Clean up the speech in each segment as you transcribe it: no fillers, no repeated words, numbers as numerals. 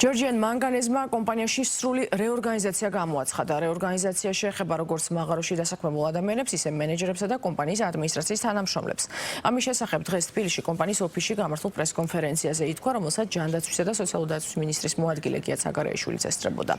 Georgian Manganese-მა კომპანიაში სრული რეორგანიზაცია გამოაცხადა. რეორგანიზაცია შეეხება როგორც მაღაროში დასაქმებულ ადამიანებს, ისე მენეჯერებსა და კომპანიის ადმინისტრაციის თანამშრომლებს. ამის შესახებ დღეს თბილისში კომპანიის ოფისში გამართულ პრესკონფერენციაზე ითქვა, რომელსაც ჯანდაცვისა და სოციალური დაცვის მინისტრის მოადგილე გია ცაგარიაშვილიც ესწრებოდა.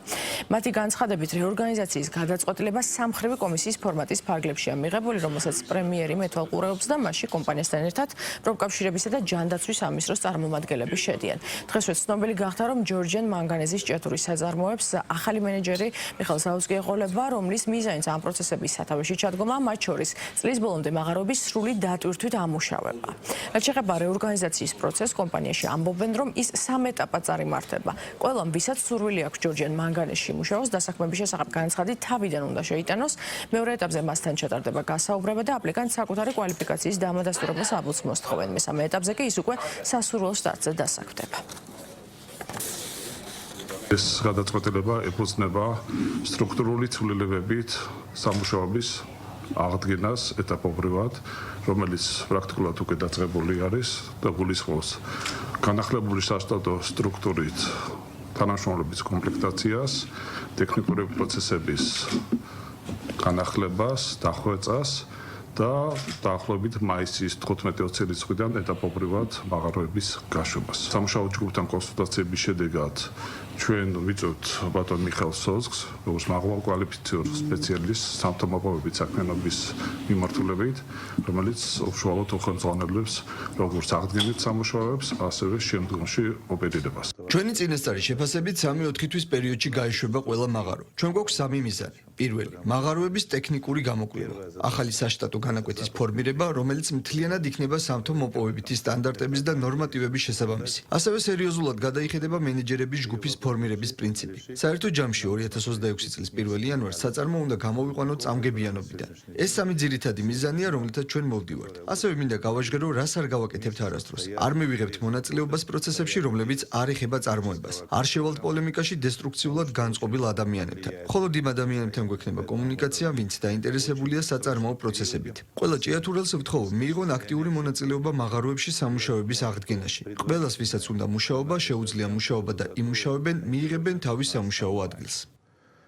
მათი განცხადებით, რეორგანიზაციის გადაწყვეტილება სამმხრივი კომისიის ფორმატის ფარგლებშია მიღებული, რომელსაც პრემიერი მეთვალყურეობს და მასში კომპანიასთან ერთად პროფკავშირებისა და ჯანდაცვის სამინისტროს წარმომადგენლები შედიან. დღესვე ცნობილი გახდა, რომ Georgian Manganese-ის ჭეთურის საძარმოებს ახალი მენეჯერი მიხეილ საუცკი ეყოლება, რომლის მიზანიც ამ პროცესების სათავეში ჩადგომა, მათ შორის წლის ბოლომდე მაღაროების სრული დატვირთვით ამუშავება. რაც შეეხება რეორგანიზაციის პროცესს, კომპანიაში ამბობენ, რომ ის 3 ეტაპად წარიმართება. ყველამ, ვისაც სურვილი აქვს Georgian Manganese-ში იმუშაოს, დასაქმების შესახებ განცხადი თავიდან უნდა შეიტანოს. მეორე ეტაპზე მასთან ჩატარდება გასაუბრება და აპლიკანტს საკუთარი კვალიფიკაციის დამადასტურებას აბლს მოსთხოვენ. მესამე ეტაპზე კი ის უკვე სასურველ სტარტზე დასაქმდება. ეს გადაწყვეტილება ეფუძნება სტრუქტურული ცვლილებებით სამუშაობის აღდგენას ეტაპობრივად, რომელიც პრაქტიკულად უკვე დაწყებული არის და გულისხმობს განახლებული სასტატო სტრუქტურით თანამშრომლების კომპლექტაციას, ტექნიკური პროცესების განახლებას, დახვეწას და დაახლოებით მაისის 15-20 წლიდან ეტაპობრივად მაღაროების გაშვებას. სამუშაო ჯგუფთან კონსულტაციების შედეგად ჩვენ ვიწვევთ ბატონ მიხეილ საუცკს, როგორც მაღალკვალიფიციურ სპეციალისტს სამთო-მოპოვების საქმიანობის მიმართულებით, რომელიც უშუალოდ ხელმძღვანელობს როგორც აღდგენით სამუშაოებს, ასევე შემდგომში ოპერირებას. ჩვენი წინასწარი შეფასებით 3-4 თვის პერიოდში გაიშვება ყველა მაღარო. ჩვენ გვაქვს 3 მიზანი. პირველი, მაღაროების ტექნიკური გამოკვლევა, ახალი საშტატო განაკვეთის ფორმირება, რომელიც მთლიანად იქნება სამთო-მოპოვებითი სტანდარტების და ნორმატივების შესაბამისი. ასევე სერიოზულად გადაიხედება მენეჯერების ჯგუფის ფორმირების პრინციპი. საერთო ჯამში 2026 წლის 1 იანვარს საწარმო უნდა გამოვიყვანოთ წამგებიანობიდან. ეს 3 ძირითადი მიზანია, რომლითაც ჩვენ მოვდივართ. ასევე მინდა გავაჟღერო, რას არ გავაკეთებთ არასდროს. არ მივიღებთ მონაწილეობას პროცესებში, რომლებიც არ ეხება წარმოებას. არ შევალთ პოლემიკაში დესტრუქციულად განწყობილ ადამიანებთან. მხოლოდ იმ ადამიანებთან გვექნება კომუნიკაცია, ვინც დაინტერესებულია საწარმოო პროცესებით. ყველა ჭიათურელს ვთხოვ, მიიღონ აქტიური მონაწილეობა მაღაროებში სამუშაოების აღდგენაში. ყველას, ვისაც უნდა მუშაობა, შეუძლია მუშაობა და იმუშავებენ, მიიღებენ თავის სამუშაო ადგილს.